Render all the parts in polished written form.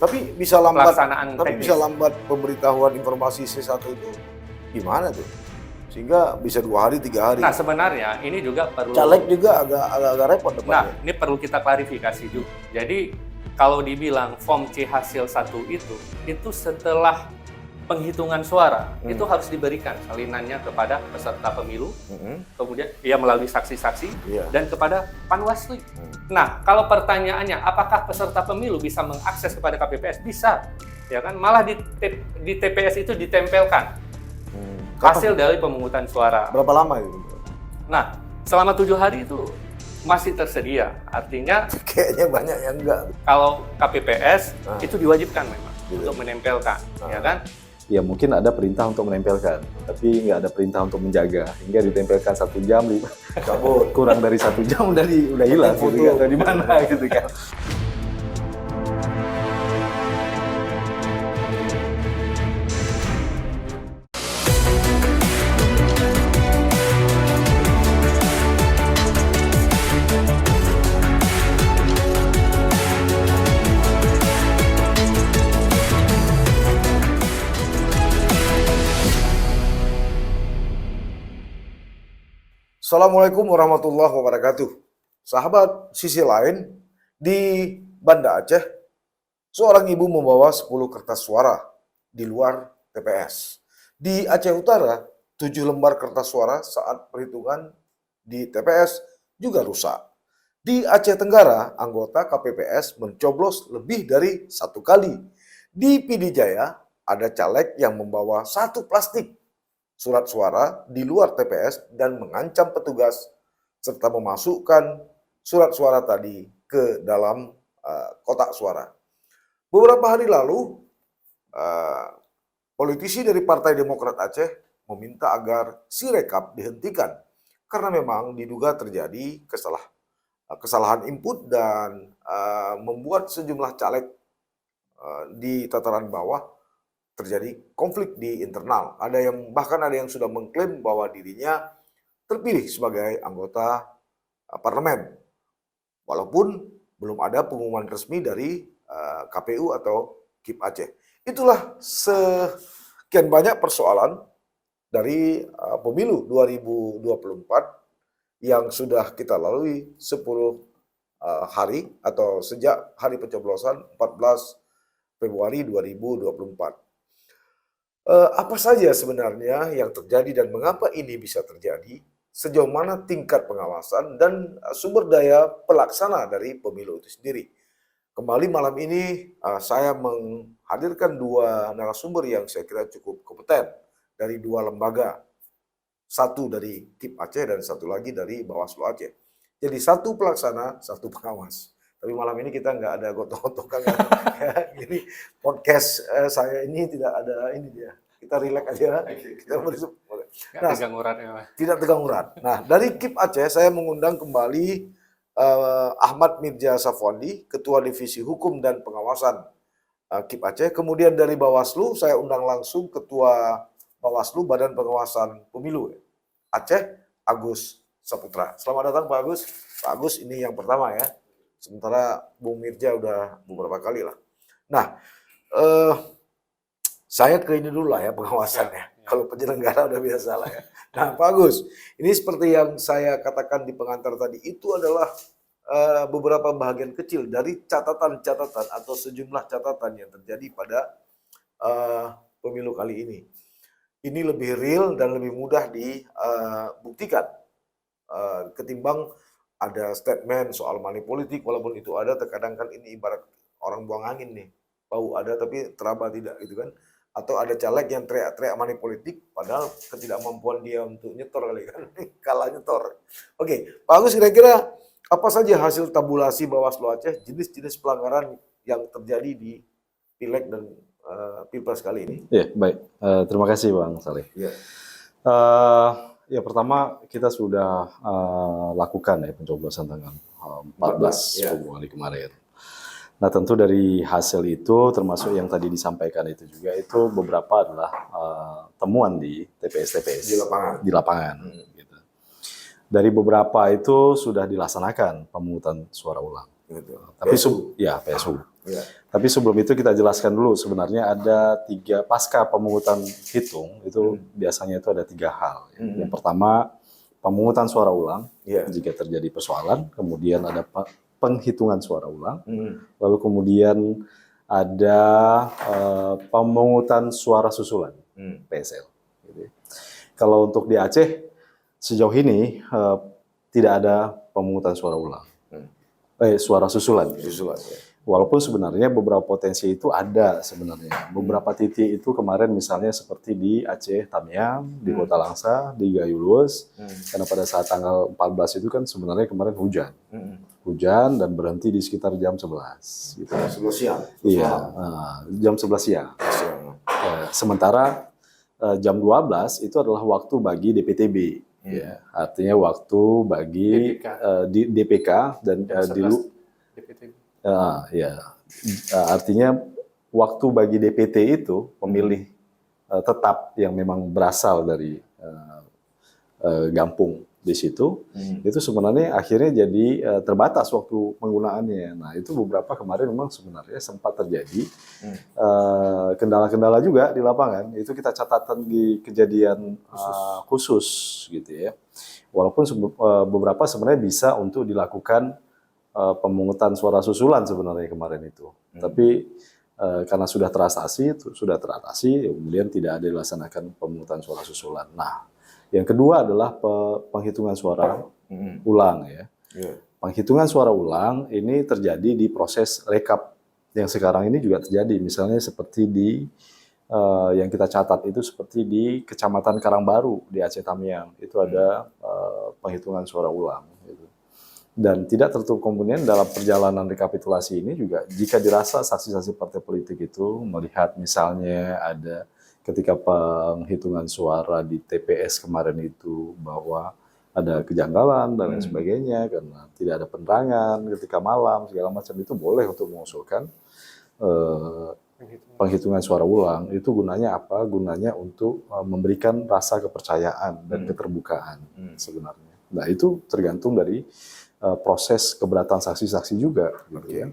Tapi bisa lambat, pelaksanaan tapi teknis. bisa lambat pemberitahuan informasi C1 itu gimana tuh? Sehingga bisa 2 hari, 3 hari. Nah, sebenarnya ini juga perlu... Caleg juga agak repot Nah, depannya. ini perlu kita klarifikasi juga. Jadi, kalau dibilang form C hasil 1 itu setelah penghitungan suara, itu harus diberikan salinannya kepada peserta pemilu, kemudian ia melalui saksi-saksi, dan kepada Panwaslu. Nah, kalau pertanyaannya, apakah peserta pemilu bisa mengakses kepada KPPS? Bisa, ya kan? Malah di TPS itu ditempelkan hasil dari pemungutan suara. Berapa lama itu? Nah, selama 7 hari itu masih tersedia. Artinya kayaknya banyak yang enggak. Kalau KPPS itu diwajibkan memang untuk menempelkan, ya kan? Ya mungkin ada perintah untuk menempelkan, tapi nggak ada perintah untuk menjaga. Hingga ditempelkan 1 jam, cabut. Kurang dari 1 jam udah hilang, gitu, nggak tahu di mana gitu kan. Assalamualaikum warahmatullahi wabarakatuh. Sahabat, sisi lain, di Banda Aceh, seorang ibu membawa 10 kertas suara di luar TPS. Di Aceh Utara, 7 lembar kertas suara saat perhitungan di TPS juga rusak. Di Aceh Tenggara, anggota KPPS mencoblos lebih dari 1 kali. Di Pidijaya, ada caleg yang membawa 1 plastik surat suara di luar TPS dan mengancam petugas serta memasukkan surat suara tadi ke dalam kotak suara. Beberapa hari lalu, politisi dari Partai Demokrat Aceh meminta agar Sirekap dihentikan karena memang diduga terjadi kesalahan input dan membuat sejumlah caleg di tataran bawah terjadi konflik di internal. Bahkan ada yang sudah mengklaim bahwa dirinya terpilih sebagai anggota parlemen, walaupun belum ada pengumuman resmi dari KPU atau KIP Aceh. Itulah sekian banyak persoalan dari pemilu 2024 yang sudah kita lalui 10 hari atau sejak hari pencoblosan 14 Februari 2024. Apa saja sebenarnya yang terjadi dan mengapa ini bisa terjadi, sejauh mana tingkat pengawasan dan sumber daya pelaksana dari pemilu itu sendiri. Kembali malam ini saya menghadirkan 2 narasumber yang saya kira cukup kompeten dari 2 lembaga. 1 dari KIP Aceh dan 1 lagi dari Bawaslu Aceh. Jadi 1 pelaksana, 1 pengawas. Tapi malam ini kita nggak ada gotok-gotokan. Jadi podcast saya ini tidak ada ini dia. Kita rileks aja. Kita tidak tegang urat. Nah, dari KIP Aceh saya mengundang kembali Ahmad Mirza Safwandi, Ketua Divisi Hukum dan Pengawasan KIP Aceh. Kemudian dari Bawaslu saya undang langsung Ketua Bawaslu Badan Pengawasan Pemilu Aceh, Agus Saputra. Selamat datang Pak Agus. Pak Agus ini yang pertama ya. Sementara Bung Mirza udah beberapa kali lah. Nah, saya ke ini dulu lah ya pengawasannya. Kalau penyelenggara udah biasa lah ya. Nah, Pak Agus, ini seperti yang saya katakan di pengantar tadi, itu adalah beberapa bahagian kecil dari catatan-catatan atau sejumlah catatan yang terjadi pada pemilu kali ini. Ini lebih real dan lebih mudah dibuktikan ketimbang ada statement soal money politik, walaupun itu ada, terkadang kan ini ibarat orang buang angin nih, bau ada tapi teraba tidak gitu kan, atau ada caleg yang teriak-teriak money politik padahal ketidakmampuan dia untuk nyetor kali kan, kalah nyetor. Oke, Pak Agus, kira-kira apa saja hasil tabulasi Bawaslu Aceh, jenis-jenis pelanggaran yang terjadi di Pileg dan Pilpres kali ini? Ya, baik. Terima kasih Bang Saleh. Ya. Ya pertama kita sudah lakukan ya pencoblosan tanggal 14 Februari kemarin. Nah tentu dari hasil itu termasuk yang tadi disampaikan itu juga itu beberapa adalah temuan di TPS di lapangan. Gitu. Dari beberapa itu sudah dilaksanakan pemungutan suara ulang. Gitu. Tapi PSU. Ya. Tapi sebelum itu kita jelaskan dulu sebenarnya ada 3 pasca pemungutan hitung itu biasanya itu ada 3 hal. Yang pertama pemungutan suara ulang Ya. jika terjadi persoalan, kemudian ada penghitungan suara ulang, lalu kemudian ada pemungutan suara susulan PSL. Gitu. Kalau untuk di Aceh sejauh ini tidak ada pemungutan suara ulang, suara susulan. Susulan. Ya. Walaupun sebenarnya beberapa potensi itu ada sebenarnya. Beberapa titik itu kemarin misalnya seperti di Aceh Tamiang, di Kota Langsa, di Gayulus, karena pada saat tanggal 14 itu kan sebenarnya kemarin hujan. Hujan dan berhenti di sekitar jam 11. Gitu. 11 siang. Iya, jam 11 siang. Sementara jam 12 itu adalah waktu bagi DPTB. Ya, artinya waktu bagi DPK dan DPTB. Ya, artinya waktu bagi DPT itu pemilih tetap yang memang berasal dari Gampung di situ, itu sebenarnya akhirnya jadi terbatas waktu penggunaannya. Nah itu beberapa kemarin memang sebenarnya sempat terjadi kendala-kendala juga di lapangan. Itu kita catatan di kejadian khusus gitu ya. Walaupun beberapa sebenarnya bisa untuk dilakukan pemungutan suara susulan sebenarnya kemarin itu. Tapi karena sudah teratasi, kemudian tidak ada dilaksanakan pemungutan suara susulan. Nah, yang kedua adalah penghitungan suara ulang ya. Penghitungan suara ulang ini terjadi di proses rekap yang sekarang ini juga terjadi. Misalnya seperti di yang kita catat itu seperti di Kecamatan Karangbaru di Aceh Tamiang. Itu ada penghitungan suara ulang. Gitu. Dan tidak tertutup kemungkinan dalam perjalanan rekapitulasi ini juga jika dirasa saksi-saksi partai politik itu melihat misalnya ada ketika penghitungan suara di TPS kemarin itu bahwa ada kejanggalan dan lain sebagainya karena tidak ada penerangan ketika malam segala macam, itu boleh untuk mengusulkan penghitungan suara ulang. Itu gunanya apa? Gunanya untuk memberikan rasa kepercayaan dan keterbukaan sebenarnya. Nah itu tergantung dari proses keberatan saksi-saksi juga. Gitu ya.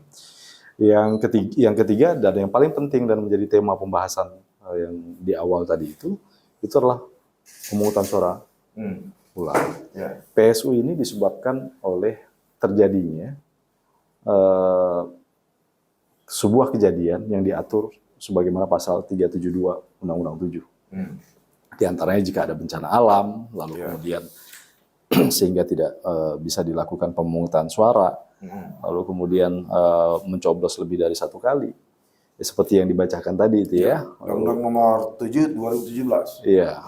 Yang ketiga dan yang paling penting dan menjadi tema pembahasan yang di awal tadi itu adalah pemungutan suara ulang. PSU ini disebabkan oleh terjadinya sebuah kejadian yang diatur sebagaimana pasal 372 Undang-Undang 7. Di antaranya jika ada bencana alam, lalu kemudian sehingga tidak bisa dilakukan pemungutan suara, lalu kemudian mencoblos lebih dari 1 kali, ya, seperti yang dibacakan tadi itu ya. Undang-Undang Nomor 7 2017. Iya.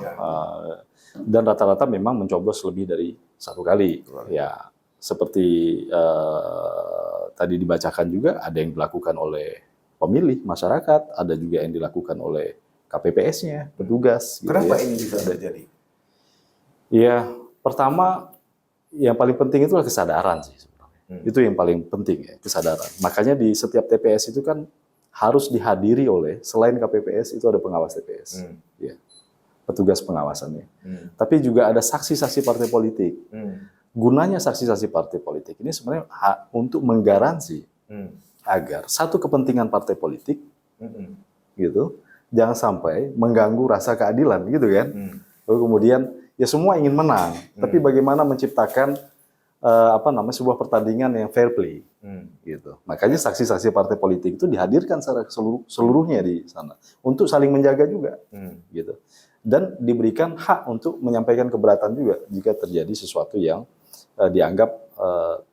Dan rata-rata memang mencoblos lebih dari 1 kali. Ya, seperti tadi dibacakan juga ada yang dilakukan oleh pemilih masyarakat, ada juga yang dilakukan oleh KPPS-nya, petugas. Kenapa gitu ya. ini bisa terjadi? Ya. Pertama, yang paling penting itu adalah kesadaran sih sebenarnya. Itu yang paling penting ya, kesadaran. Makanya di setiap TPS itu kan harus dihadiri oleh, selain KPPS itu ada pengawas TPS, ya, petugas pengawasannya. Tapi juga ada saksi-saksi partai politik. Gunanya saksi-saksi partai politik ini sebenarnya untuk menggaransi agar satu kepentingan partai politik, gitu, jangan sampai mengganggu rasa keadilan, gitu kan. Lalu kemudian ya semua ingin menang, tapi bagaimana menciptakan sebuah pertandingan yang fair play, gitu. Makanya saksi-saksi partai politik itu dihadirkan secara seluruhnya di sana untuk saling menjaga juga, gitu. Dan diberikan hak untuk menyampaikan keberatan juga jika terjadi sesuatu yang dianggap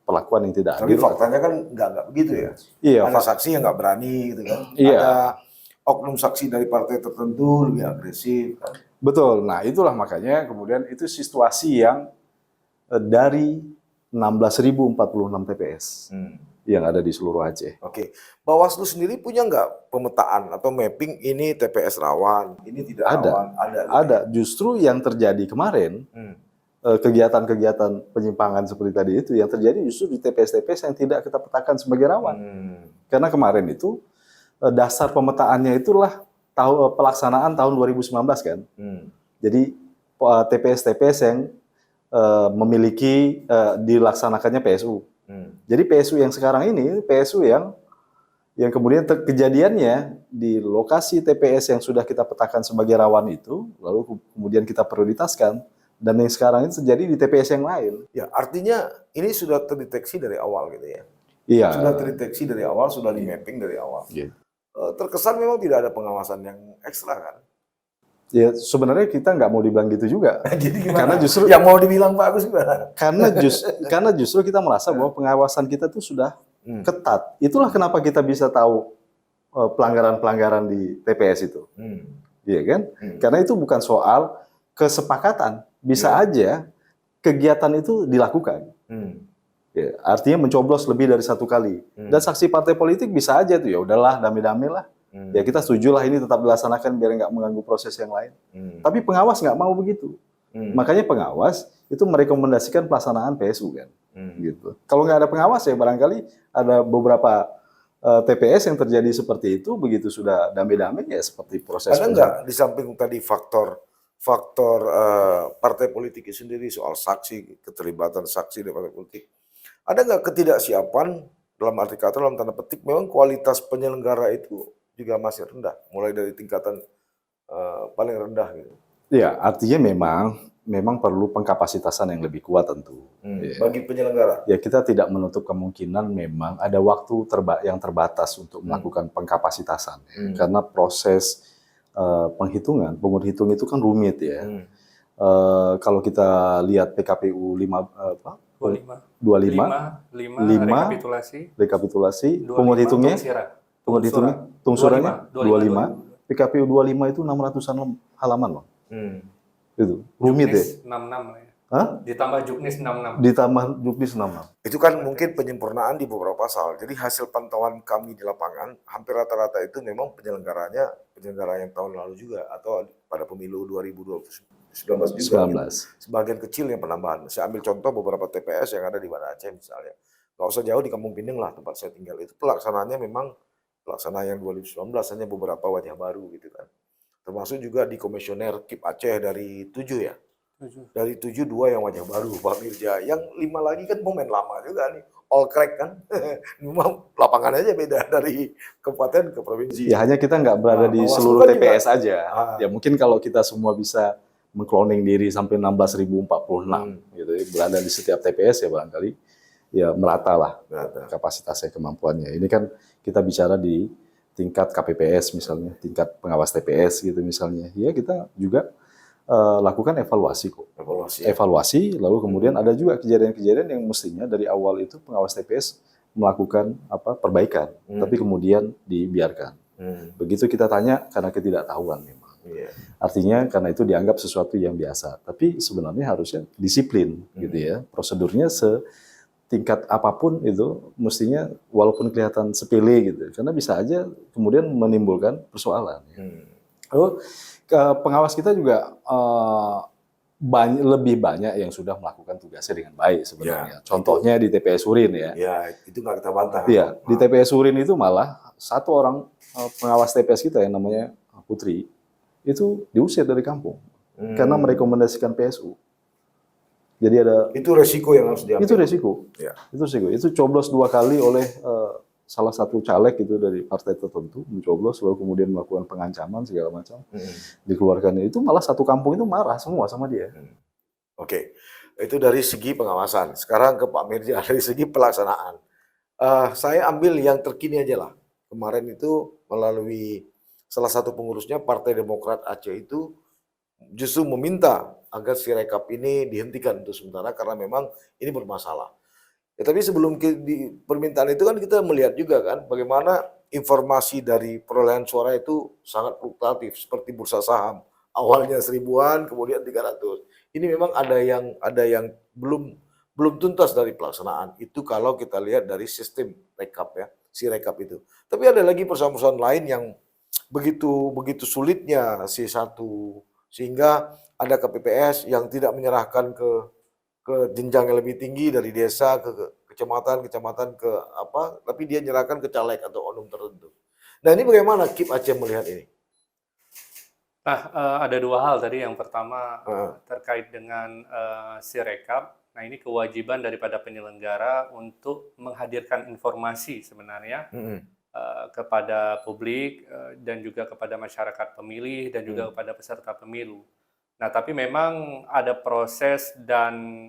perlakuan yang tidak adil. Tapi faktanya kan nggak begitu ya. Iya, ada saksi yang nggak berani, gitu kan. Iya. Ada oknum saksi dari partai tertentu lebih agresif. Kan? Betul. Nah, itulah makanya kemudian itu situasi yang dari 16.046 TPS yang ada di seluruh Aceh. Oke. Bawaslu sendiri punya nggak pemetaan atau mapping ini TPS rawan, ini tidak rawan? Ada. Justru yang terjadi kemarin, kegiatan-kegiatan penyimpangan seperti tadi itu, yang terjadi justru di TPS-TPS yang tidak kita petakan sebagai rawan. Karena kemarin itu, dasar pemetaannya itulah pelaksanaan tahun 2019 kan. Jadi TPS-TPS yang memiliki dilaksanakannya PSU. Jadi PSU yang sekarang ini PSU yang Yang kemudian kejadiannya di lokasi TPS yang sudah kita petakan sebagai rawan itu, lalu kemudian kita prioritaskan, dan yang sekarang ini terjadi di TPS yang lain. Ya, artinya ini sudah terdeteksi dari awal gitu ya. Iya. Sudah terdeteksi dari awal, sudah di mapping dari awal. Gitu. Terkesan memang tidak ada pengawasan yang ekstra kan? Ya sebenarnya kita nggak mau dibilang gitu juga. Jadi gimana? Karena justru yang mau dibilang Pak Agus gimana? karena justru kita merasa bahwa pengawasan kita tuh sudah ketat. Itulah kenapa kita bisa tahu pelanggaran-pelanggaran di TPS itu. Iya kan? Karena itu bukan soal kesepakatan. Bisa aja kegiatan itu dilakukan. Ya, artinya mencoblos lebih dari satu kali. Dan saksi partai politik bisa aja tuh, ya udahlah, damai-damai lah. Ya kita setujulah ini tetap dilaksanakan biar nggak mengganggu proses yang lain. Tapi pengawas nggak mau begitu. Makanya pengawas itu merekomendasikan pelaksanaan PSU kan. Gitu. Kalau nggak ada pengawas ya barangkali ada beberapa TPS yang terjadi seperti itu, begitu sudah damai-damai ya seperti proses. Ada nggak di samping tadi faktor partai politik itu sendiri soal saksi, keterlibatan saksi di partai politik, ada nggak ketidaksiapan dalam arti kata, dalam tanda petik, memang kualitas penyelenggara itu juga masih rendah, mulai dari tingkatan paling rendah gitu. Ya, artinya memang perlu pengkapasitasan yang lebih kuat tentu. Bagi penyelenggara. Ya kita tidak menutup kemungkinan memang ada waktu yang terbatas untuk melakukan pengkapasitasan. Karena proses penghitungan, pengundian hitung itu kan rumit ya. Kalau kita lihat PKPU 25 rekapitulasi, pengundian hitungnya, tungsurannya 25, PKPU 25 itu 600-an halaman loh. Itu rumit ya. 66 ya. Hah? Ditambah Juknis 66. Ditambah Juknis 66. Itu kan mungkin penyempurnaan di beberapa pasal. Jadi hasil pantauan kami di lapangan, hampir rata-rata itu memang penyelenggara yang tahun lalu juga, atau pada pemilu 2019 juga. 19. Sebagian kecil yang penambahan. Saya ambil contoh beberapa TPS yang ada di Banda Aceh misalnya. Nggak usah jauh, di Kampung Pindeng lah tempat saya tinggal. Itu pelaksanaannya memang pelaksanaan yang 2019, hanya beberapa wajah baru gitu kan. Termasuk juga di komisioner KIP Aceh dari 7 ya. Dari 7, 2 yang wajah baru, Pak Mirja. Yang 5 lagi kan pemain lama juga nih. All crack kan. Memang lapangannya aja beda dari kabupaten ke provinsi. Ya hanya kita nggak berada di seluruh TPS aja. Ya mungkin kalau kita semua bisa mengkloning diri sampai 16.046 gitu ya, berada di setiap TPS ya barangkali ya merata lah kapasitasnya, kemampuannya. Ini kan kita bicara di tingkat KPPS misalnya, tingkat pengawas TPS gitu misalnya. Ya kita juga lakukan evaluasi kok. Evaluasi, lalu kemudian ada juga kejadian-kejadian yang mestinya dari awal itu pengawas TPS melakukan perbaikan, tapi kemudian dibiarkan. Begitu kita tanya karena ketidaktahuan memang. Artinya karena itu dianggap sesuatu yang biasa, tapi sebenarnya harusnya disiplin gitu ya. Prosedurnya setingkat apapun itu mestinya walaupun kelihatan sepele gitu, karena bisa aja kemudian menimbulkan persoalan. Lalu pengawas kita juga lebih banyak yang sudah melakukan tugasnya dengan baik sebenarnya. Contohnya di TPS Urin ya. Ya, itu nggak kita bantah. Iya, di TPS Urin itu malah satu orang pengawas TPS kita yang namanya Putri itu diusir dari kampung karena merekomendasikan PSU. Jadi ada itu resiko yang harus diambil. Itu resiko. Ya. Itu resiko. Itu coblos 2 kali oleh salah satu caleg itu dari partai tertentu, mencoblos lalu kemudian melakukan pengancaman segala macam, dikeluarkan. Itu malah satu kampung itu marah semua sama dia. Oke, itu dari segi pengawasan. Sekarang ke Pak Mirja, dari segi pelaksanaan. Saya ambil yang terkini aja lah. Kemarin itu melalui salah satu pengurusnya, Partai Demokrat Aceh itu justru meminta agar Sirekap ini dihentikan untuk sementara karena memang ini bermasalah. Ya, tapi sebelum di permintaan itu kan kita melihat juga kan bagaimana informasi dari perolehan suara itu sangat fluktuatif seperti bursa saham. Awalnya 1000-an, kemudian 300. Ini memang ada yang belum tuntas dari pelaksanaan. Itu kalau kita lihat dari sistem rekap ya, Sirekap itu. Tapi ada lagi persoalan-persoalan lain yang begitu sulitnya C1 sehingga ada KPPS yang tidak menyerahkan ke jenjang yang lebih tinggi dari desa ke kecamatan ke apa, tapi dia menyerahkan ke caleg atau oknum tertentu. Nah, ini bagaimana KIP Aceh melihat ini? Nah, ada 2 hal tadi. Yang pertama terkait dengan Sirekap. Nah, ini kewajiban daripada penyelenggara untuk menghadirkan informasi sebenarnya kepada publik dan juga kepada masyarakat pemilih dan juga kepada peserta pemilu. Nah, tapi memang ada proses dan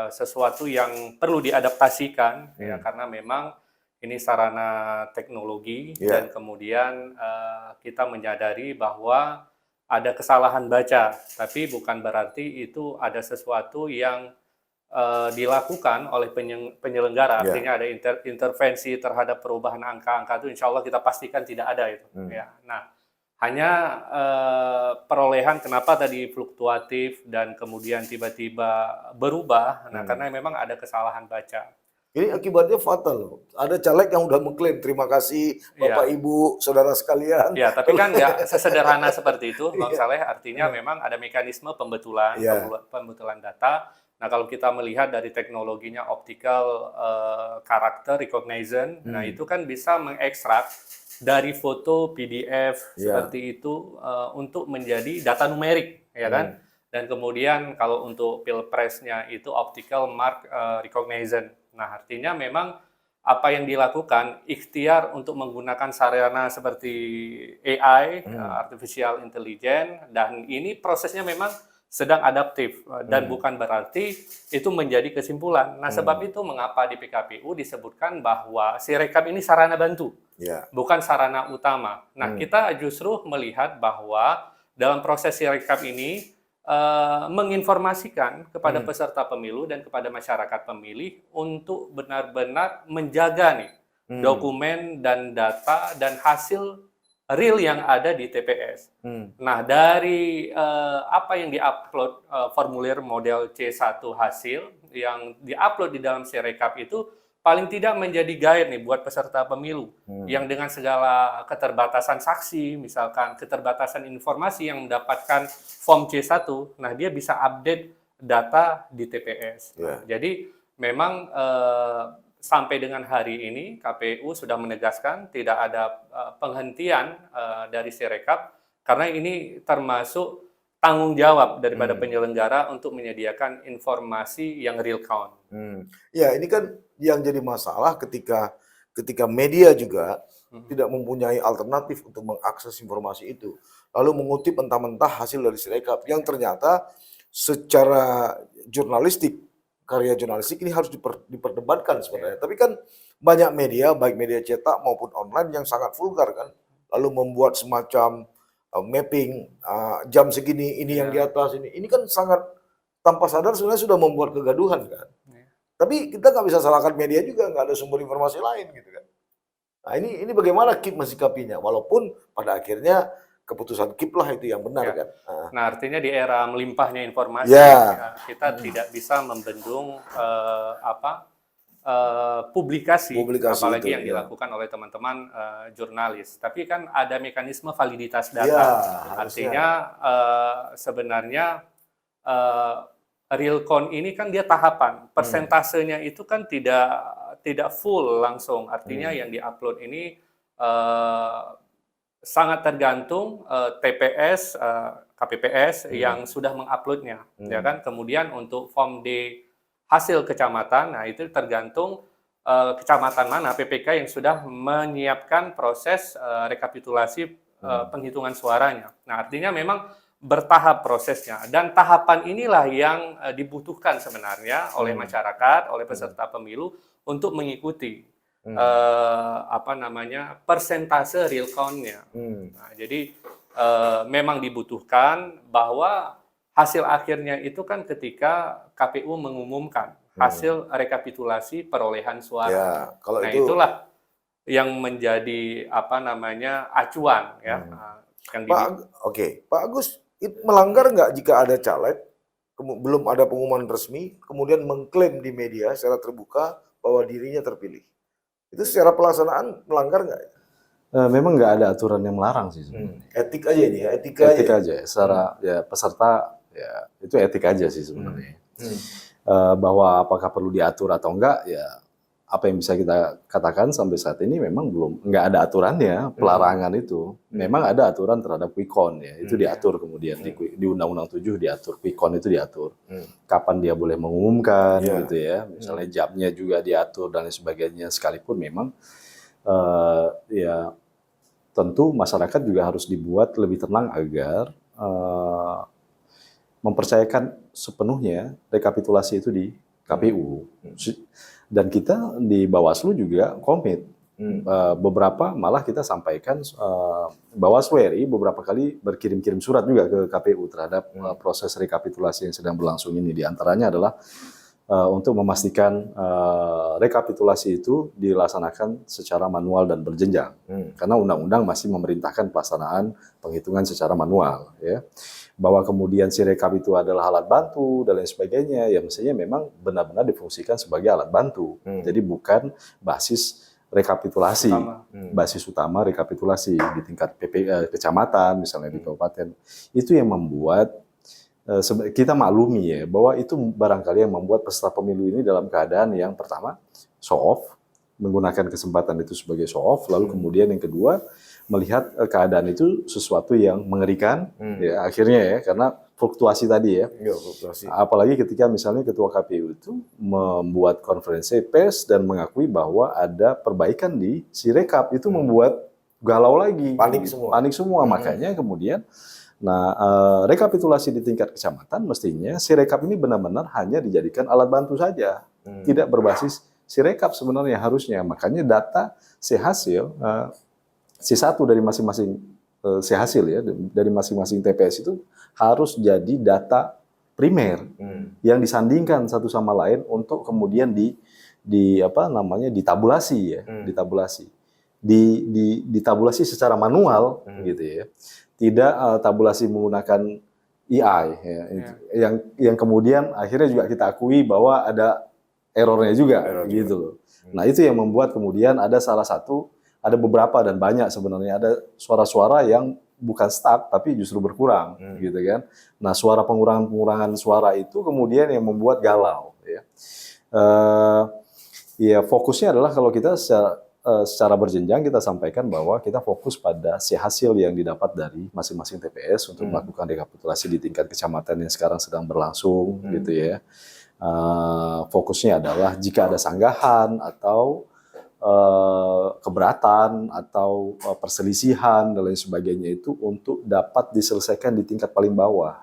sesuatu yang perlu diadaptasikan ya, karena memang ini sarana teknologi dan kemudian kita menyadari bahwa ada kesalahan baca, tapi bukan berarti itu ada sesuatu yang dilakukan oleh penyelenggara, artinya ada intervensi terhadap perubahan angka-angka itu, insya Allah kita pastikan tidak ada itu. Ya. Nah, hanya perolehan kenapa tadi fluktuatif dan kemudian tiba-tiba berubah, nah karena memang ada kesalahan baca. Ini akibatnya fatal loh. Ada caleg yang udah mengklaim terima kasih Bapak Ibu, saudara sekalian. Ya, tapi kan nggak sesederhana seperti itu, Bang Saleh. Artinya memang ada mekanisme pembetulan data. Nah, kalau kita melihat dari teknologinya optical character recognition, nah itu kan bisa mengekstrak dari foto PDF seperti itu untuk menjadi data numerik, ya kan? Dan kemudian kalau untuk pilpresnya itu optical mark recognition. Nah, artinya memang apa yang dilakukan ikhtiar untuk menggunakan sarana seperti AI, artificial intelligence, dan ini prosesnya memang sedang adaptif dan bukan berarti itu menjadi kesimpulan. Nah, sebab itu mengapa di PKPU disebutkan bahwa Sirekap ini sarana bantu, bukan sarana utama. Nah, kita justru melihat bahwa dalam proses Sirekap ini menginformasikan kepada peserta pemilu dan kepada masyarakat pemilih untuk benar-benar menjaga nih dokumen dan data dan hasil real yang ada di TPS. Nah, dari apa yang diupload formulir model C1 hasil yang diupload di dalam Sirekap itu paling tidak menjadi guide nih buat peserta pemilu yang dengan segala keterbatasan saksi, misalkan keterbatasan informasi yang mendapatkan form C1, nah dia bisa update data di TPS. Jadi memang sampai dengan hari ini KPU sudah menegaskan tidak ada penghentian dari Sirekap karena ini termasuk tanggung jawab daripada penyelenggara untuk menyediakan informasi yang real count. Ya, ini kan yang jadi masalah ketika media juga tidak mempunyai alternatif untuk mengakses informasi itu, lalu mengutip mentah-mentah hasil dari Sirekap yang ternyata secara jurnalistik, karya jurnalistik ini harus diperdebatkan sebenarnya. Tapi kan banyak media, baik media cetak maupun online yang sangat vulgar kan, lalu membuat semacam mapping jam segini ini yang di atas ini kan sangat tanpa sadar sebenarnya sudah membuat kegaduhan kan. Tapi kita nggak bisa salahkan media juga, nggak ada sumber informasi lain gitu kan. Nah, ini bagaimana KIP mensikapinya, walaupun pada akhirnya keputusan KIP lah itu yang benar kan. Nah, artinya di era melimpahnya informasi kita tidak bisa membendung publikasi apalagi yang dilakukan oleh teman-teman jurnalis. Tapi kan ada mekanisme validitas data. Artinya sebenarnya real count ini kan dia tahapan. Persentasenya itu kan tidak full langsung. Artinya yang diupload ini sangat tergantung TPS, KPPS yang sudah menguploadnya, ya kan. Kemudian untuk form D hasil kecamatan, nah itu tergantung kecamatan mana PPK yang sudah menyiapkan proses rekapitulasi penghitungan suaranya. Nah, artinya memang bertahap prosesnya dan tahapan inilah yang dibutuhkan sebenarnya oleh masyarakat, oleh peserta pemilu untuk mengikuti persentase real count-nya. Nah, jadi memang dibutuhkan bahwa hasil akhirnya itu kan ketika KPU mengumumkan hasil rekapitulasi perolehan suara. Nah, itulah yang menjadi acuan ya. Pak Agus, melanggar nggak jika ada caleg belum ada pengumuman resmi kemudian mengklaim di media secara terbuka bahwa dirinya terpilih? Itu secara pelaksanaan melanggar nggak? Memang nggak ada aturan yang melarang sih sebenarnya. Etik aja ini ya, etika aja. Secara peserta ya itu etik aja sih sebenarnya. Bahwa apakah perlu diatur atau enggak ya apa yang bisa kita katakan sampai saat ini memang nggak ada aturannya pelarangan itu. Memang ada aturan terhadap quick count ya, itu diatur kemudian di Undang-Undang 7 diatur, quick count itu diatur. Kapan dia boleh mengumumkan gitu ya, misalnya jamnya juga diatur dan lain sebagainya, sekalipun memang Ya tentu masyarakat juga harus dibuat lebih tenang agar mempercayakan sepenuhnya rekapitulasi itu di KPU. Dan kita di Bawaslu juga komit. Beberapa malah kita sampaikan Bawaslu RI beberapa kali berkirim-kirim surat juga ke KPU terhadap proses rekapitulasi yang sedang berlangsung ini. Di antaranya adalah untuk memastikan rekapitulasi itu dilaksanakan secara manual dan berjenjang. Karena undang-undang masih memerintahkan pelaksanaan penghitungan secara manual, ya. Bahwa kemudian si rekap itu adalah alat bantu dan lain sebagainya, ya mestinya memang benar-benar difungsikan sebagai alat bantu. Jadi bukan basis rekapitulasi, basis utama rekapitulasi di tingkat kecamatan, misalnya di kabupaten. Itu yang membuat kita maklumi ya, bahwa itu barangkali yang membuat peserta pemilu ini dalam keadaan yang pertama, show off, menggunakan kesempatan itu sebagai show off, lalu kemudian yang kedua, melihat keadaan itu sesuatu yang mengerikan, ya akhirnya ya, karena fluktuasi tadi ya. Fluktuasi. Apalagi ketika misalnya Ketua KPU itu membuat konferensi pers dan mengakui bahwa ada perbaikan di Sirekap, itu membuat galau lagi. Panik semua. Panik semua, makanya kemudian rekapitulasi di tingkat kecamatan mestinya Sirekap ini benar-benar hanya dijadikan alat bantu saja, tidak berbasis Sirekap sebenarnya harusnya. Makanya data C-hasil, C1 dari masing-masing C-hasil ya, dari masing-masing TPS itu harus jadi data primer yang disandingkan satu sama lain untuk kemudian ditabulasi ya, ditabulasi secara manual gitu ya. Tidak tabulasi menggunakan AI ya. Yang kemudian akhirnya juga kita akui bahwa ada errornya juga gitu loh. Nah, itu yang membuat kemudian ada beberapa dan banyak sebenarnya ada suara-suara yang bukan stuck tapi justru berkurang gitu kan. Nah, pengurangan suara itu kemudian yang membuat galau ya. Ya fokusnya adalah kalau kita secara berjenjang kita sampaikan bahwa kita fokus pada hasil yang didapat dari masing-masing TPS untuk melakukan rekapitulasi di tingkat kecamatan yang sekarang sedang berlangsung gitu ya. Fokusnya adalah jika ada sanggahan atau keberatan atau perselisihan dan lain sebagainya itu untuk dapat diselesaikan di tingkat paling bawah,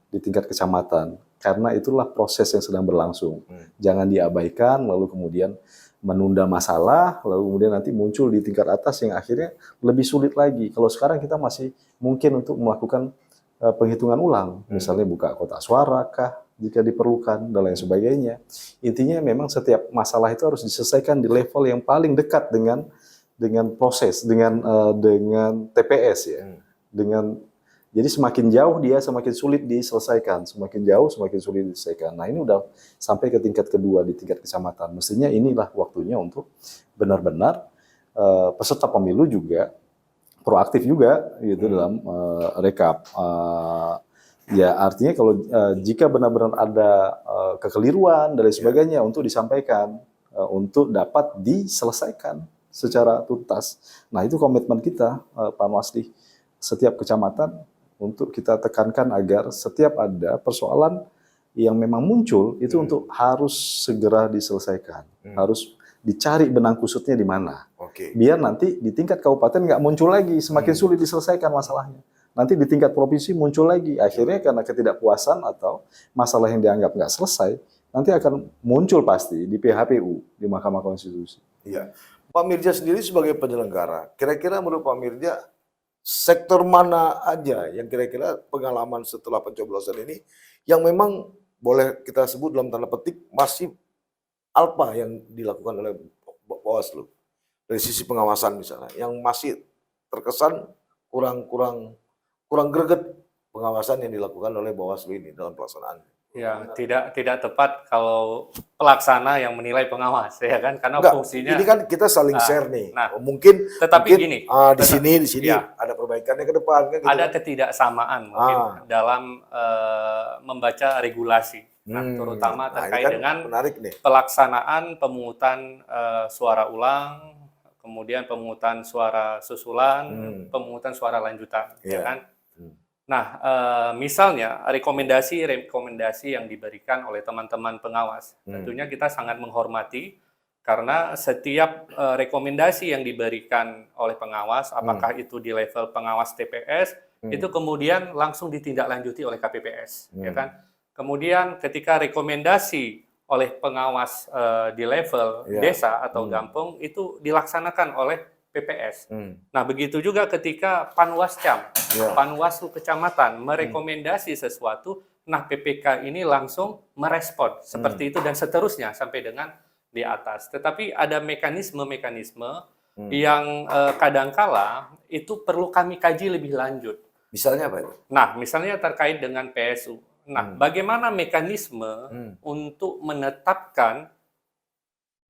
di tingkat kecamatan. Karena itulah proses yang sedang berlangsung. Jangan diabaikan lalu kemudian menunda masalah, lalu kemudian nanti muncul di tingkat atas yang akhirnya lebih sulit lagi. Kalau sekarang kita masih mungkin untuk melakukan penghitungan ulang, misalnya buka kotak suara kah, jika diperlukan, dan lain sebagainya. Intinya memang setiap masalah itu harus diselesaikan di level yang paling dekat dengan proses, dengan TPS ya. Jadi semakin jauh dia semakin sulit diselesaikan, semakin jauh semakin sulit diselesaikan. Nah ini udah sampai ke tingkat kedua di tingkat kecamatan. Mestinya inilah waktunya untuk benar-benar peserta pemilu juga proaktif juga gitu dalam rekap. Ya artinya kalau jika benar-benar ada kekeliruan dan lain sebagainya untuk disampaikan, untuk dapat diselesaikan secara tuntas. Nah itu komitmen kita Pak Anwasli, setiap kecamatan untuk kita tekankan agar setiap ada persoalan yang memang muncul itu untuk harus segera diselesaikan, harus dicari benang kusutnya di mana. Biar nanti di tingkat kabupaten nggak muncul lagi, semakin sulit diselesaikan masalahnya. Nanti di tingkat provinsi muncul lagi, akhirnya karena ketidakpuasan atau masalah yang dianggap nggak selesai, nanti akan muncul pasti di PHPU, di Mahkamah Konstitusi. Iya. Pak Mirja sendiri sebagai penyelenggara, kira-kira menurut Pak Mirja, sektor mana aja yang kira-kira pengalaman setelah pencoblosan ini yang memang boleh kita sebut dalam tanda petik masih alpa yang dilakukan oleh Bawaslu dari sisi pengawasan misalnya, yang masih terkesan kurang greget pengawasan yang dilakukan oleh Bawaslu ini dalam pelaksanaan. Ya, tidak tepat kalau pelaksana yang menilai pengawas ya kan, karena fungsinya ini kan kita saling share nih. Nah, mungkin gini, di sini ya, ada perbaikannya ke depan kan gitu. Ada ketidaksamaan mungkin dalam membaca regulasi. Nah, terutama terkait dengan pelaksanaan pemungutan suara ulang, kemudian pemungutan suara susulan, pemungutan suara lanjutan, ya kan? Nah, misalnya rekomendasi yang diberikan oleh teman-teman pengawas, tentunya kita sangat menghormati Karena setiap rekomendasi yang diberikan oleh pengawas, apakah itu di level pengawas TPS, itu kemudian langsung ditindaklanjuti oleh KPPS, ya kan? Kemudian ketika rekomendasi oleh pengawas di level desa atau kampung itu dilaksanakan oleh PPS. Nah, begitu juga ketika Panwascam, Panwaslu Kecamatan merekomendasi sesuatu, nah PPK ini langsung merespon seperti itu dan seterusnya sampai dengan di atas. Tetapi ada mekanisme-mekanisme yang kadangkala itu perlu kami kaji lebih lanjut. Misalnya apa itu? Nah, misalnya terkait dengan PSU. Nah, bagaimana mekanisme untuk menetapkan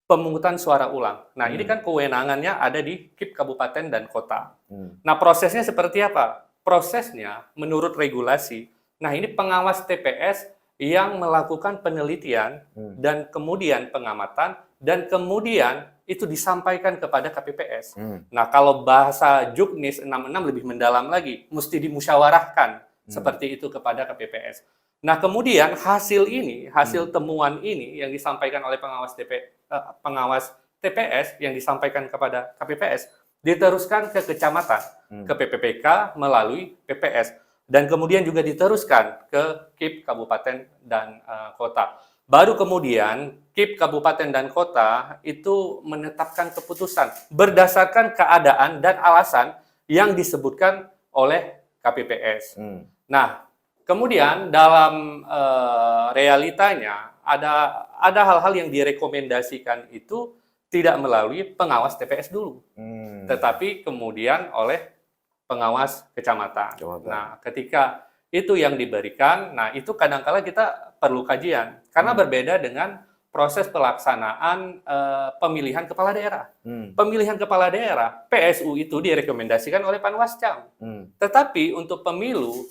pemungutan suara ulang? Nah, ini kan kewenangannya ada di KIP Kabupaten dan Kota. Nah, prosesnya seperti apa? Prosesnya menurut regulasi, nah ini pengawas TPS yang melakukan penelitian dan kemudian pengamatan dan kemudian itu disampaikan kepada KPPS. Nah, kalau bahasa Juknis 66 lebih mendalam lagi, mesti dimusyawarahkan seperti itu kepada KPPS. Nah, kemudian hasil ini, hasil temuan ini yang disampaikan oleh pengawas TPS yang disampaikan kepada KPPS diteruskan ke kecamatan, ke PPPK melalui PPS. Dan kemudian juga diteruskan ke KIP Kabupaten dan Kota. Baru kemudian KIP Kabupaten dan Kota itu menetapkan keputusan berdasarkan keadaan dan alasan yang disebutkan oleh KPPS. Nah, kemudian dalam realitanya ada hal-hal yang direkomendasikan itu tidak melalui pengawas TPS dulu, tetapi kemudian oleh pengawas kecamatan. Nah, ketika itu yang diberikan, nah itu kadangkala kita perlu kajian karena berbeda dengan proses pelaksanaan pemilihan kepala daerah. Pemilihan kepala daerah PSU itu direkomendasikan oleh Panwascam. Tetapi untuk pemilu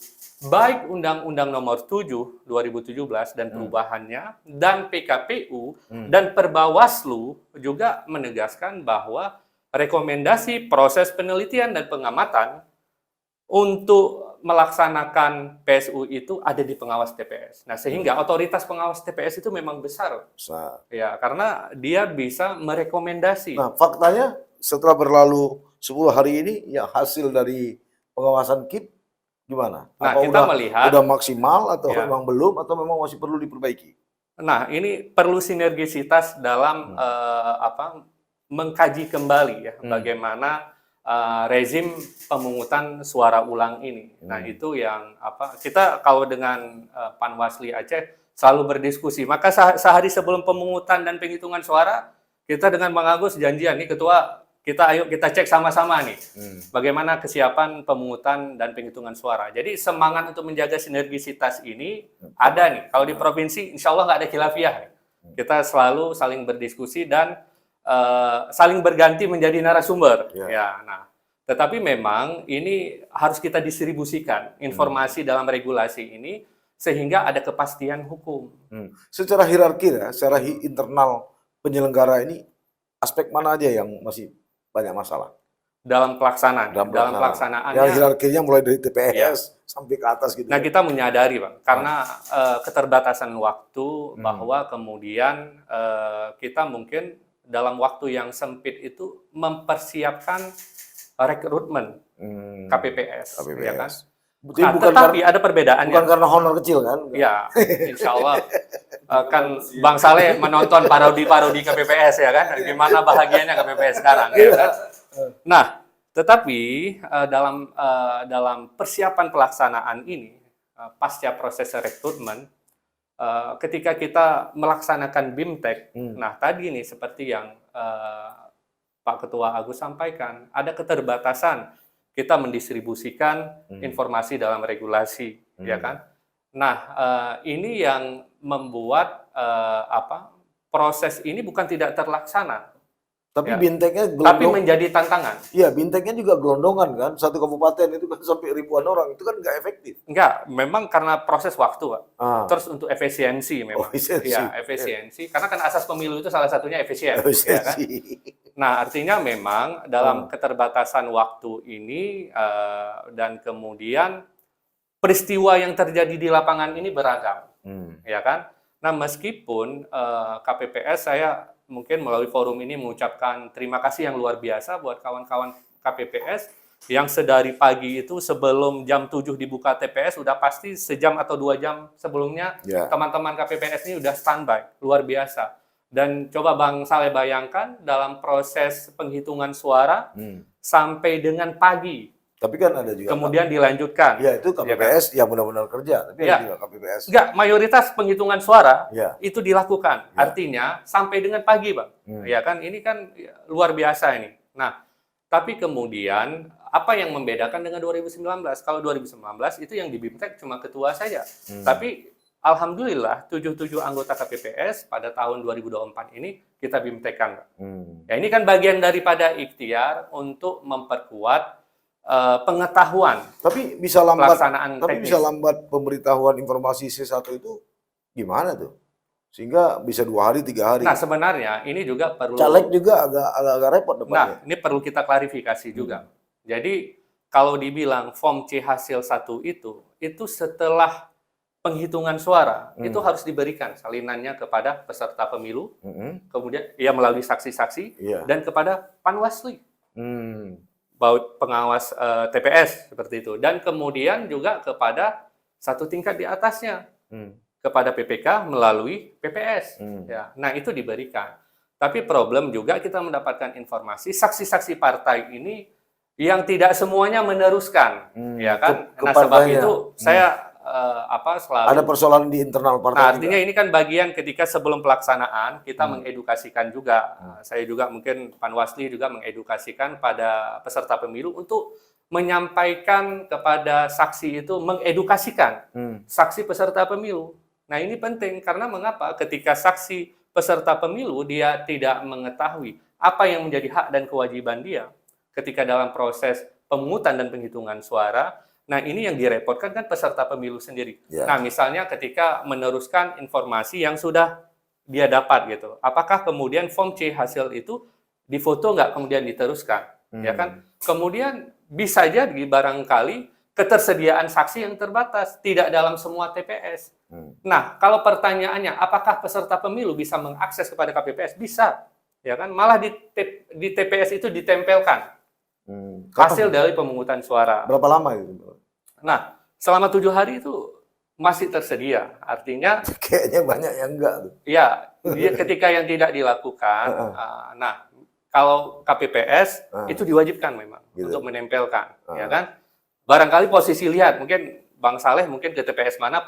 baik Undang-Undang Nomor 7 2017 dan perubahannya dan PKPU dan Perbawaslu juga menegaskan bahwa rekomendasi proses penelitian dan pengamatan untuk melaksanakan PSU itu ada di pengawas TPS. Nah, sehingga otoritas pengawas TPS itu memang besar. Ya, karena dia bisa merekomendasi. Nah, faktanya setelah berlalu 10 hari ini, ya hasil dari pengawasan KIP gimana? Nah, apa kita melihat udah maksimal atau memang belum atau memang masih perlu diperbaiki? Nah, ini perlu sinergisitas dalam mengkaji kembali ya bagaimana rezim pemungutan suara ulang ini. Nah, itu yang kita kalau dengan Panwasli Aceh selalu berdiskusi. Maka sehari sebelum pemungutan dan penghitungan suara, kita dengan Bang Agus janjian nih Ketua, ayo kita cek sama-sama nih bagaimana kesiapan pemungutan dan penghitungan suara. Jadi semangat untuk menjaga sinergisitas ini ada nih. Kalau di provinsi insya Allah nggak ada khilafiyah. Kita selalu saling berdiskusi dan saling berganti menjadi narasumber. Ya, nah, tetapi memang ini harus kita distribusikan informasi dalam regulasi ini sehingga ada kepastian hukum. Secara hierarki ya, secara internal penyelenggara ini aspek mana aja yang masih banyak masalah? Dalam pelaksanaan. Dalam pelaksanaannya. Yang hierarkinya mulai dari TPS sampai ke atas gitu. Nah, kita menyadari, Bang, karena keterbatasan waktu bahwa kemudian kita mungkin dalam waktu yang sempit itu mempersiapkan rekrutmen KPPS. Ya kan? Nah, tetapi ada perbedaannya. Bukan karena honor kecil kan? Ya, insya Allah. Kan Bang Saleh menonton parodi-parodi KPPS ya kan? Gimana bahagianya KPPS sekarang ya kan? Nah, tetapi dalam persiapan pelaksanaan ini, pasca proses rekrutmen, ketika kita melaksanakan BIMTEK, nah tadi nih seperti yang Pak Ketua Agus sampaikan, ada keterbatasan kita mendistribusikan informasi dalam regulasi, ya kan? Nah, ini yang membuat proses ini bukan tidak terlaksana. Tapi ya. BIMTEK-nya tapi menjadi tantangan. Iya, BIMTEK-nya juga gelondongan kan. Satu kabupaten itu kan sampai ribuan orang. Itu kan nggak efektif. Enggak, memang karena proses waktu, Pak. Terus untuk efisiensi memang. Efisiensi. Karena kan asas pemilu itu salah satunya efisien. Ya kan? Nah, artinya memang dalam keterbatasan waktu ini dan kemudian peristiwa yang terjadi di lapangan ini beragam. Ya kan? Nah, meskipun KPPS saya mungkin melalui forum ini mengucapkan terima kasih yang luar biasa buat kawan-kawan KPPS yang sedari pagi itu sebelum jam 7 dibuka TPS udah pasti sejam atau 2 jam sebelumnya teman-teman KPPS ini udah standby, luar biasa. Dan coba Bang Saleh bayangkan dalam proses penghitungan suara sampai dengan pagi. Tapi kan ada juga. Kemudian dilanjutkan. Ya itu KPPS yang benar-benar kerja. Tapi ada juga KPPS. Enggak, mayoritas penghitungan suara itu dilakukan. Ya. Artinya sampai dengan pagi, Bang. Ya kan, ini kan luar biasa ini. Nah, tapi kemudian apa yang membedakan dengan 2019? Kalau 2019 itu yang di BIMTEK cuma ketua saja. Tapi alhamdulillah 77 anggota KPPS pada tahun 2024 ini kita BIMTEK-kan. Ya, ini kan bagian daripada ikhtiar untuk memperkuat pengetahuan. Tapi bisa lambat pelaksanaan teknis. Bisa lambat pemberitahuan informasi C1 itu gimana tuh? Sehingga bisa 2 hari, 3 hari. Nah, sebenarnya ini juga perlu caleg juga agak repot depannya. Nah, ini perlu kita klarifikasi juga. Jadi kalau dibilang form C hasil 1 itu setelah penghitungan suara itu harus diberikan salinannya kepada peserta pemilu, kemudian melalui saksi-saksi dan kepada Panwasli. Pengawas TPS seperti itu, dan kemudian juga kepada satu tingkat di atasnya kepada PPK melalui PPS. Ya, nah itu diberikan. Tapi problem juga kita mendapatkan informasi saksi-saksi partai ini yang tidak semuanya meneruskan, ya kan? Nah sebab itu saya selalu ada persoalan di internal partai. Nah, artinya juga. Ini kan bagian ketika sebelum pelaksanaan kita mengedukasikan juga. Saya juga mungkin Panwasli juga mengedukasikan pada peserta pemilu untuk menyampaikan kepada saksi itu mengedukasikan saksi peserta pemilu. Nah, ini penting karena mengapa? Ketika saksi peserta pemilu dia tidak mengetahui apa yang menjadi hak dan kewajiban dia ketika dalam proses pemungutan dan penghitungan suara. Nah, ini yang direpotkan kan peserta pemilu sendiri. Nah, misalnya ketika meneruskan informasi yang sudah dia dapat gitu. Apakah kemudian form C hasil itu difoto nggak kemudian diteruskan? Ya kan? Kemudian bisa jadi barangkali ketersediaan saksi yang terbatas, tidak dalam semua TPS. Nah, kalau pertanyaannya apakah peserta pemilu bisa mengakses kepada KPPS? Bisa. Ya kan? Malah di TPS itu ditempelkan. Hasil dari pemungutan suara. Berapa lama itu? Nah, selama 7 hari itu masih tersedia. Artinya kayaknya banyak yang enggak tuh. Ya, ketika yang tidak dilakukan, nah kalau KPPS itu diwajibkan memang untuk menempelkan, ya kan? Barangkali posisi lihat, mungkin Bang Saleh mungkin ke TPS mana,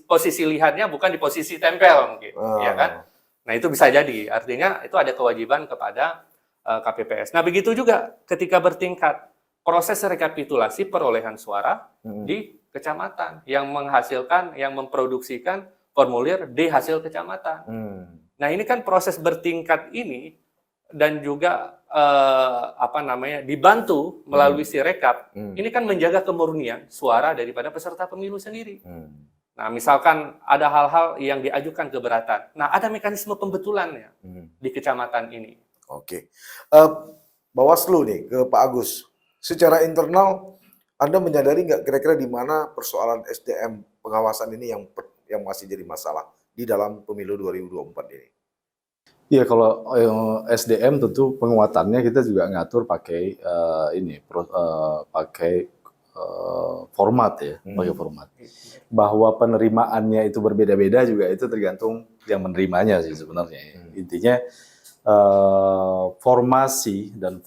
posisi lihatnya bukan di posisi tempel mungkin, ya kan? Nah itu bisa jadi. Artinya itu ada kewajiban kepada KPPS. Nah begitu juga ketika bertingkat proses rekapitulasi perolehan suara di kecamatan yang menghasilkan, yang memproduksikan formulir D hasil kecamatan. Nah ini kan proses bertingkat ini dan juga dibantu melalui Sirekap. Ini kan menjaga kemurnian suara daripada peserta pemilu sendiri. Nah misalkan ada hal-hal yang diajukan keberatan. Nah ada mekanisme pembetulannya di kecamatan ini. Oke, Bawaslu nih ke Pak Agus. Secara internal, Anda menyadari nggak kira-kira di mana persoalan SDM pengawasan ini yang masih jadi masalah di dalam pemilu 2024 ini? Iya, kalau SDM tentu penguatannya kita juga ngatur pakai format ya, pakai format. Bahwa penerimaannya itu berbeda-beda juga itu tergantung yang menerimanya sih sebenarnya. Intinya formasi dan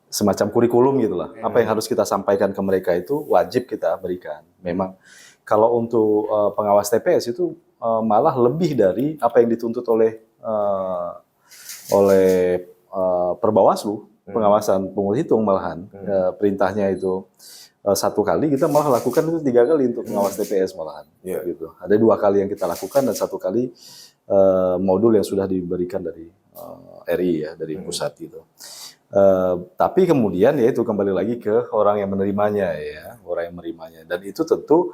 semacam kurikulum gitulah. Apa yang harus kita sampaikan ke mereka itu wajib kita berikan. Memang kalau untuk pengawas TPS itu malah lebih dari apa yang dituntut oleh Perbawaslu, pengawasan penghitung malahan. Perintahnya itu 1 kali, kita malah lakukan itu 3 kali untuk pengawas TPS malahan. Gitu. Ada 2 kali yang kita lakukan dan 1 kali modul yang sudah diberikan dari RI ya, dari pusat gitu. Tapi kemudian ya itu kembali lagi ke orang yang menerimanya ya, orang yang menerimanya. Dan itu tentu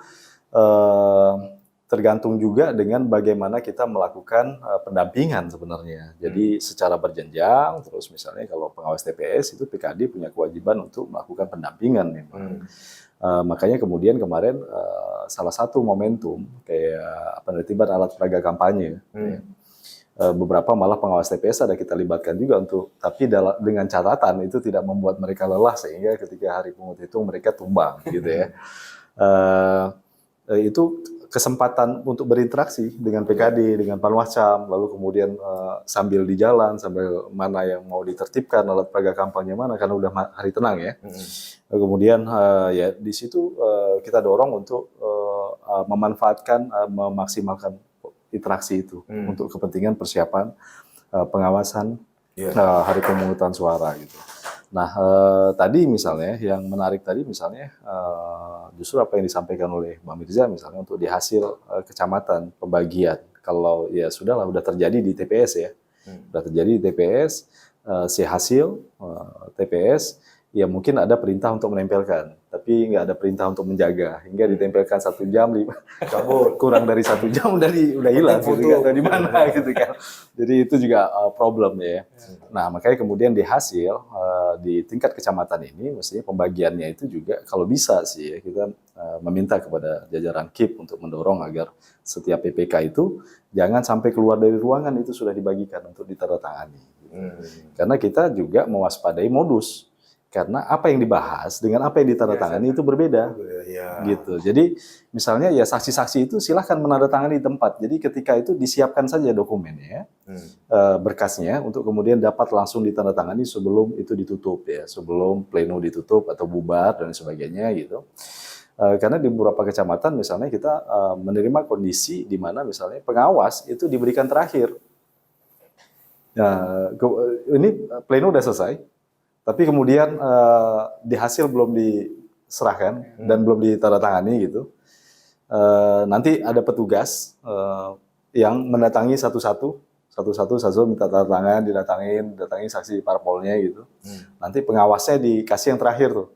tergantung juga dengan bagaimana kita melakukan pendampingan sebenarnya. Jadi secara berjenjang, terus misalnya kalau pengawas TPS itu PKD punya kewajiban untuk melakukan pendampingan memang. Makanya kemudian kemarin salah satu momentum kayak penertiban alat peraga kampanye, ya. Beberapa malah pengawas TPS ada kita libatkan juga tapi dengan catatan itu tidak membuat mereka lelah sehingga ketika hari pungut hitung mereka tumbang gitu ya. Itu kesempatan untuk berinteraksi dengan PKD, dengan Panwascam, lalu kemudian sambil di jalan, sambil mana yang mau ditertibkan alat peraga kampanye mana karena udah hari tenang ya. Kemudian ya di situ kita dorong untuk memanfaatkan, memaksimalkan interaksi itu untuk kepentingan persiapan pengawasan hari pemungutan suara gitu. Nah, tadi misalnya yang menarik tadi misalnya justru apa yang disampaikan oleh Mbak Mirza misalnya untuk di hasil kecamatan pembagian. Kalau ya sudahlah udah terjadi di TPS ya. Udah terjadi di TPS si hasil TPS ya mungkin ada perintah untuk menempelkan, tapi nggak ada perintah untuk menjaga hingga ditempelkan 1 jam cabut kurang dari 1 jam udah hilang gitu kan, di mana gitu kan. Jadi itu juga problem ya. Nah makanya kemudian di hasil di tingkat kecamatan ini mestinya pembagiannya itu juga kalau bisa sih ya kita meminta kepada jajaran KIP untuk mendorong agar setiap PPK itu jangan sampai keluar dari ruangan itu sudah dibagikan untuk ditandatangani. Karena kita juga mewaspadai modus. Karena apa yang dibahas dengan apa yang ditandatangani itu berbeda, gitu. Jadi misalnya ya saksi-saksi itu silahkan menandatangani di tempat. Jadi ketika itu disiapkan saja dokumennya, berkasnya untuk kemudian dapat langsung ditandatangani sebelum itu ditutup ya, sebelum pleno ditutup atau bubar dan sebagainya gitu. Karena di beberapa kecamatan misalnya kita menerima kondisi di mana misalnya pengawas itu diberikan terakhir. Nah, ini pleno udah selesai. Tapi kemudian di hasil belum diserahkan dan belum ditandatangani gitu. Nanti ada petugas yang mendatangi satu-satu minta tanda tangan, didatangi saksi parpolnya gitu. Nanti pengawasnya dikasih yang terakhir tuh.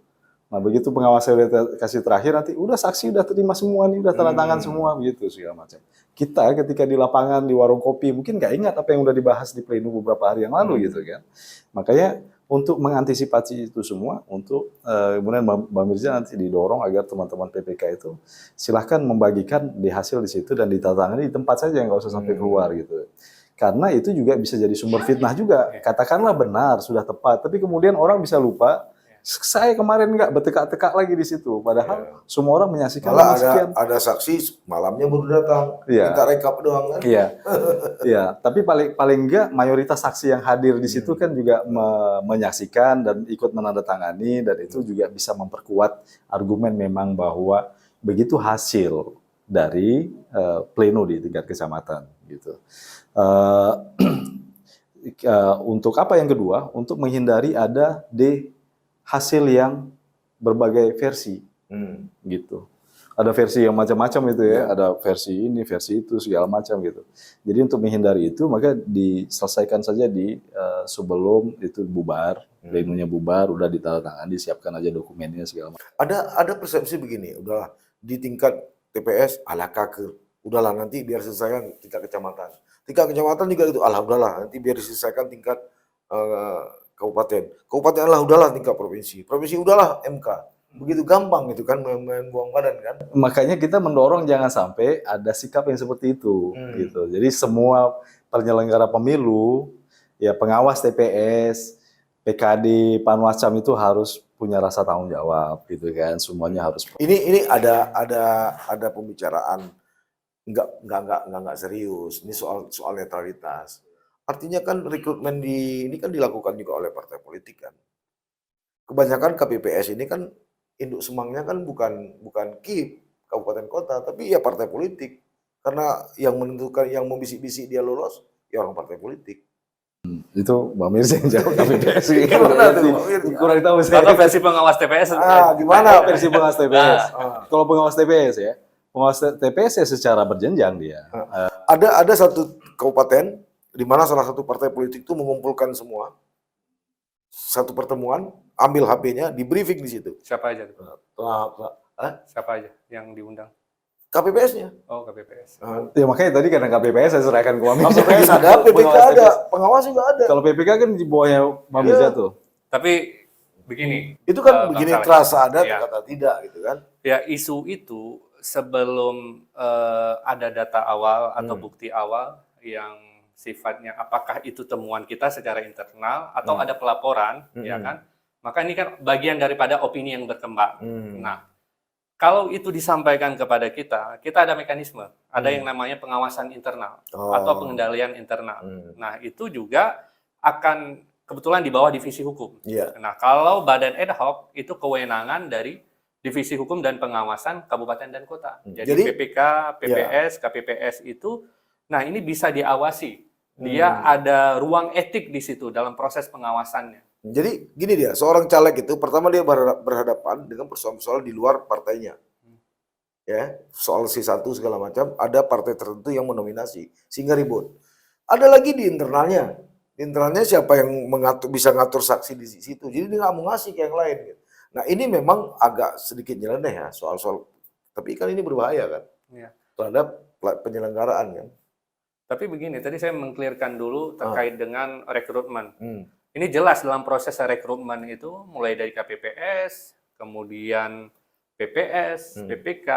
Nah begitu pengawasnya udah kasih terakhir nanti udah saksi udah terima semua nih, udah tanda tangan semua begitu segala macam. Kita ketika di lapangan di warung kopi mungkin nggak ingat apa yang udah dibahas di pleno beberapa hari yang lalu gitu kan. Makanya untuk mengantisipasi itu semua, untuk kemudian Mbak Mirza nanti didorong agar teman-teman PPK itu silahkan membagikan di hasil di situ dan ditandatangani di tempat saja, nggak usah sampai keluar gitu. Karena itu juga bisa jadi sumber fitnah juga. Katakanlah benar, sudah tepat, tapi kemudian orang bisa lupa. Saya kemarin nggak bertekak-tekak lagi di situ, padahal semua orang menyaksikan. Malah ada saksi malamnya baru datang, minta rekap doang kan? Iya. Tapi paling nggak mayoritas saksi yang hadir di situ kan juga menyaksikan dan ikut menandatangani dan itu juga bisa memperkuat argumen memang bahwa begitu hasil dari pleno di tingkat kecamatan gitu. Untuk apa yang kedua? Untuk menghindari ada hasil yang berbagai versi, gitu. Ada versi yang macam-macam itu ya, ada versi ini, versi itu, segala macam gitu. Jadi untuk menghindari itu, maka diselesaikan saja sebelum itu bubar, plenonya bubar, udah ditandatangani, disiapkan aja dokumennya segala macam. Ada persepsi begini, udahlah di tingkat TPS ala kaker, udahlah nanti biar selesaikan tingkat kecamatan. Tingkat kecamatan juga itu, udahlah nanti biar diselesaikan tingkat kabupaten lah udahlah tingkat provinsi udahlah MK, begitu gampang itu kan main buang badan kan. Makanya kita mendorong jangan sampai ada sikap yang seperti itu gitu. Jadi semua penyelenggara pemilu ya pengawas TPS, PKD, Panwascam itu harus punya rasa tanggung jawab gitu kan, semuanya harus. Ini ada pembicaraan nggak serius, ini soal netralitas. Artinya kan rekrutmen ini kan dilakukan juga oleh partai politik kan. Kebanyakan KPPS ini kan induk semangnya kan bukan KIP kabupaten kota, tapi ya partai politik. Karena yang menentukan, yang membisik-bisik dia lolos ya orang partai politik. Itu Mbak Mirza yang jawab KPPS. Gimana tuh Mbak Mirza? Kurang tahu saya. Atau versi pengawas TPS. Gimana versi pengawas TPS? Kalau pengawas TPS ya, pengawas TPS ya secara berjenjang dia. Ada satu kabupaten di mana salah satu partai politik itu mengumpulkan semua, satu pertemuan, ambil HP-nya, di briefing di situ. Siapa aja? Siapa aja yang diundang? KPPS-nya. Oh, KPPS. Ya makanya tadi karena KPPS saya serahkan ke Mbak Mirza. KPPS ada, PPK ada, pengawas juga ada. Kalau PPK kan di bawahnya Mbak Mirza tuh. Tapi Begini. Itu kan Bang begini Saleh. terasa ada, Ya. ternyata tidak gitu kan. Ya, isu itu sebelum ada data awal atau bukti awal yang sifatnya apakah itu temuan kita secara internal atau ada pelaporan, ya kan? Maka ini kan bagian daripada opini yang berkembang. Nah, kalau itu disampaikan kepada kita ada mekanisme, ada yang namanya pengawasan internal atau pengendalian internal. Nah, itu juga akan kebetulan di bawah divisi hukum. Iya. Nah, kalau badan ad hoc itu kewenangan dari divisi hukum dan pengawasan kabupaten dan kota. Jadi PPK, PPS, KPPS itu, nah ini bisa diawasi. Dia ada ruang etik di situ dalam proses pengawasannya. Jadi gini dia, seorang caleg itu pertama dia berhadapan dengan persoalan-persoalan di luar partainya. Ya, soal C1 segala macam, ada partai tertentu yang menominasi sehingga ribut. Ada lagi di internalnya. Di internalnya siapa yang bisa ngatur saksi di situ. Jadi dia nggak mau ngasih ke yang lain gitu. Nah, ini memang agak sedikit nyeleneh ya soal-soal, tapi kan ini berbahaya kan terhadap penyelenggaraan kan. Tapi begini, tadi saya mengklirkan dulu terkait dengan rekrutmen. Ini jelas dalam proses rekrutmen itu mulai dari KPPS, kemudian PPS, PPK,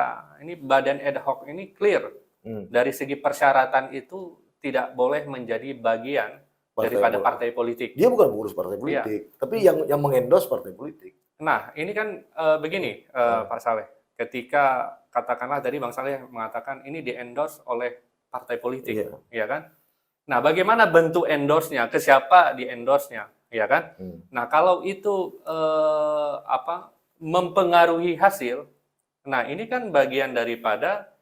ini badan ad hoc ini clear. Dari segi persyaratan itu tidak boleh menjadi bagian daripada partai politik. Dia bukan pengurus partai politik, tapi yang mengendorse partai politik. Nah, ini kan begini, Pak Saleh. Ketika katakanlah tadi Bang Saleh mengatakan ini di-endorse oleh partai politik, ya kan? Nah, bagaimana bentuk endorse-nya? Ke siapa di-endorse-nya, ya kan? Nah, kalau itu mempengaruhi hasil, nah ini kan bagian daripada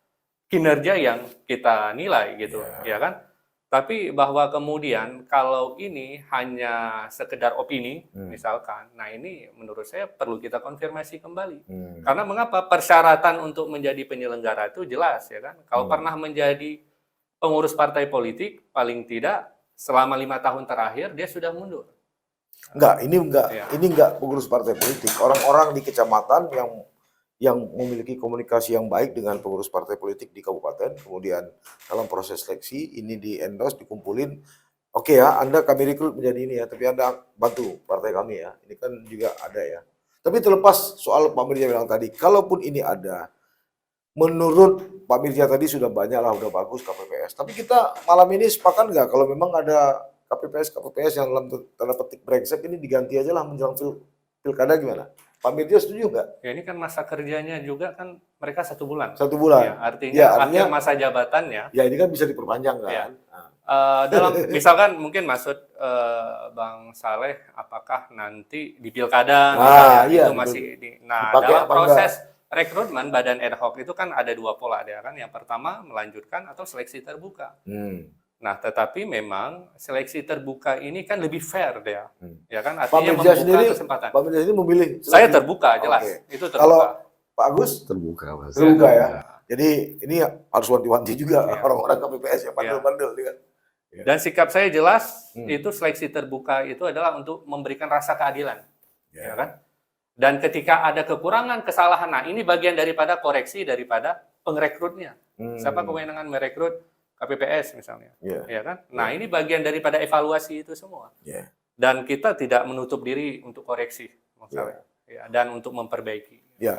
kinerja yang kita nilai gitu, ya kan? Tapi bahwa kemudian kalau ini hanya sekedar opini, misalkan, nah ini menurut saya perlu kita konfirmasi kembali. Karena mengapa persyaratan untuk menjadi penyelenggara itu jelas, ya kan? Kalau pernah menjadi pengurus partai politik, paling tidak selama 5 tahun terakhir dia sudah mundur. Ini enggak pengurus partai politik. Orang-orang di kecamatan yang memiliki komunikasi yang baik dengan pengurus partai politik di kabupaten, kemudian dalam proses seleksi ini di-endorse, dikumpulin. Oke ya, Anda kami rekrut menjadi ini ya, tapi Anda bantu partai kami ya. Ini kan juga ada ya. Tapi terlepas soal Pak Mirja bilang tadi, kalaupun ini ada, menurut Pak Mirja tadi sudah banyak lah, udah bagus KPPS. Tapi kita malam ini sepakat nggak kalau memang ada KPPS yang dalam tanda petik brengsek ini diganti aja lah menjelang pilkada gimana? Pak Mirja setuju nggak? Ya ini kan masa kerjanya juga kan mereka 1 bulan. 1 bulan. Ya, artinya akhir masa jabatannya. Ya ini kan bisa diperpanjang kan? Ya. Dalam misalkan mungkin maksud Bang Saleh apakah nanti di pilkada itu masih dalam proses rekrutmen badan ad hoc itu kan ada 2 pola ya kan. Yang pertama melanjutkan atau seleksi terbuka. Nah, tetapi memang seleksi terbuka ini kan lebih fair dia. Ya kan artinya membuka kesempatan. Pak Mirja ini memilih. Saya terbuka jelas. Itu terbuka. Kalau Pak Agus terbuka, Mas. Terbuka ya. Jadi ini harus wanti-wanti juga orang-orang KPPS yang bandel-bandel kan. Dan sikap saya jelas itu seleksi terbuka itu adalah untuk memberikan rasa keadilan. Ya kan? Dan ketika ada kekurangan, kesalahan, nah ini bagian daripada koreksi daripada pengrekrutnya. Siapa kewenangan merekrut? KPPS misalnya, ya kan? Nah ini bagian daripada evaluasi itu semua. Dan kita tidak menutup diri untuk koreksi, maksudnya, dan untuk memperbaiki. Ya,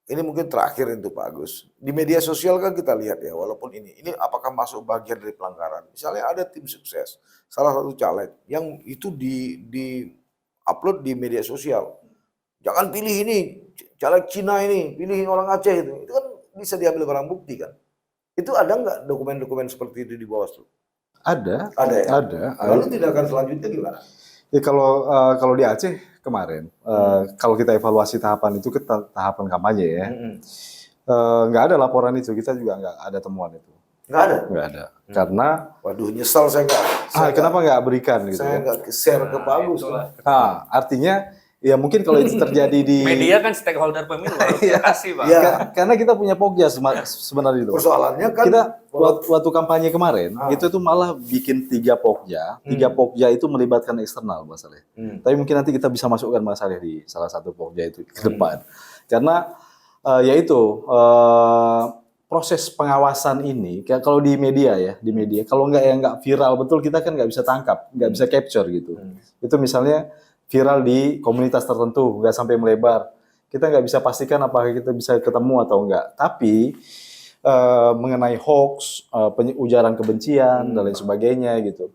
ini mungkin terakhir untuk Pak Agus. Di media sosial kan kita lihat ya, walaupun ini apakah masuk bagian dari pelanggaran? Misalnya ada tim sukses, salah satu caleg yang itu di upload di media sosial. Jangan pilih ini caleg Cina ini, pilih orang Aceh itu kan bisa diambil barang bukti kan? Itu ada nggak dokumen-dokumen seperti itu di Bawaslu? Ada. Lalu tindakan selanjutnya gimana? Ya kalau di Aceh kemarin, kalau kita evaluasi tahapan itu ke tahapan kampanye ya, nggak ada laporan itu, kita juga nggak ada temuan itu. Nggak ada? Nggak ada. Karena, waduh nyesal saya nggak. Kenapa nggak berikan gitu? Saya nggak share ke Pak Agus. Artinya ya mungkin kalau itu terjadi di media kan stakeholder pemilu, kasih Pak. Karena kita punya Pokja sebenarnya itu. Persoalannya kan kita waktu kampanye kemarin itu tuh malah bikin 3 Pokja. 3 Pokja itu melibatkan eksternal Mas Saleh. Tapi mungkin nanti kita bisa masukkan Mas Saleh di salah satu Pokja itu ke depan. Karena proses pengawasan ini kalau di media kalau nggak viral betul kita kan nggak bisa tangkap, nggak bisa capture gitu. Itu misalnya viral di komunitas tertentu, nggak sampai melebar. Kita nggak bisa pastikan apakah kita bisa ketemu atau enggak. Tapi mengenai hoax, ujaran kebencian dan lain sebagainya gitu,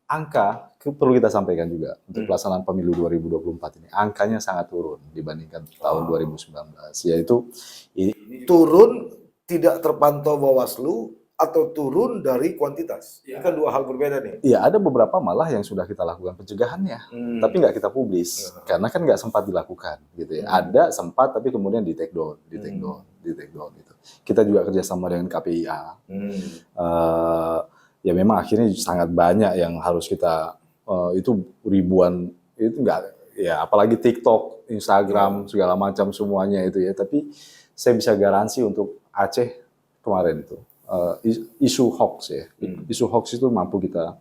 angka perlu kita sampaikan juga untuk pelaksanaan pemilu 2024 ini. Angkanya sangat turun dibandingkan tahun 2019, yaitu Turun tidak terpantau Bawaslu atau turun dari kuantitas. Ini kan dua hal berbeda nih. ya ada beberapa malah yang sudah kita lakukan pencegahannya, tapi nggak kita publis karena kan nggak sempat dilakukan gitu ya. Ada sempat tapi kemudian di take down gitu. Kita juga kerjasama dengan KPIA. Ya memang akhirnya sangat banyak yang harus kita itu ribuan itu nggak ya, apalagi TikTok, Instagram segala macam semuanya itu ya. Tapi saya bisa garansi untuk Aceh kemarin itu isu hoax ya, isu hoax itu mampu kita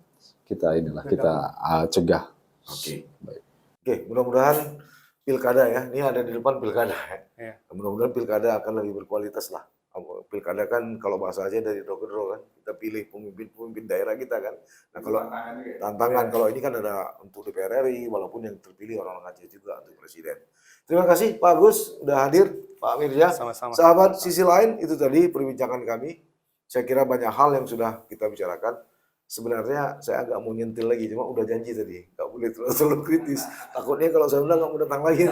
cegah. Oke. Baik. Oke, mudah-mudahan pilkada ya, ini ada di depan pilkada ya. Iya. Mudah-mudahan pilkada akan lebih berkualitas lah. Pilkada kan kalau bahasa aja dari draw ke draw kan, kita pilih pemimpin daerah kita kan. Nah kalau tantangan, kalau ini kan ada untuk DPR RI, walaupun yang terpilih orang-orang Aceh juga untuk presiden. Terima kasih Pak Agus udah hadir, Pak Mirja. Sama-sama. Sahabat sisi lain, itu tadi perbincangan kami. Saya kira banyak hal yang sudah kita bicarakan. Sebenarnya saya agak mau nyentil lagi, cuma udah janji tadi, nggak boleh terlalu kritis. Takutnya kalau saya udah nggak mau datang lagi.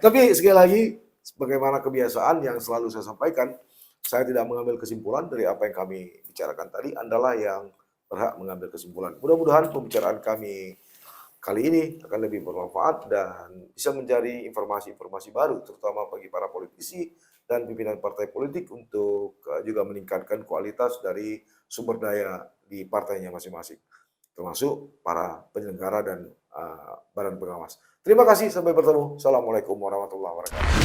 Tapi sekali lagi, sebagaimana kebiasaan yang selalu saya sampaikan, saya tidak mengambil kesimpulan dari apa yang kami bicarakan tadi. Andalah yang berhak mengambil kesimpulan. Mudah-mudahan pembicaraan kami kali ini akan lebih bermanfaat dan bisa menjadi informasi-informasi baru, terutama bagi para politisi dan pimpinan partai politik untuk juga meningkatkan kualitas dari sumber daya di partainya masing-masing, termasuk para penyelenggara dan badan pengawas. Terima kasih, sampai bertemu. Assalamualaikum warahmatullahi wabarakatuh.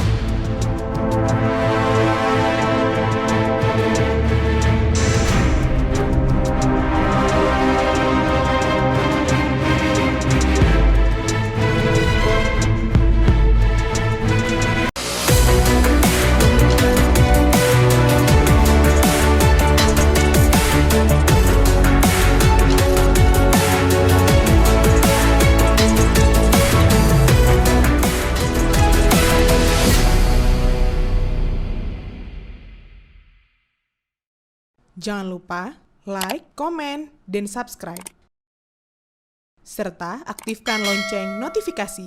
Jangan lupa like, komen, dan subscribe. Serta aktifkan lonceng notifikasi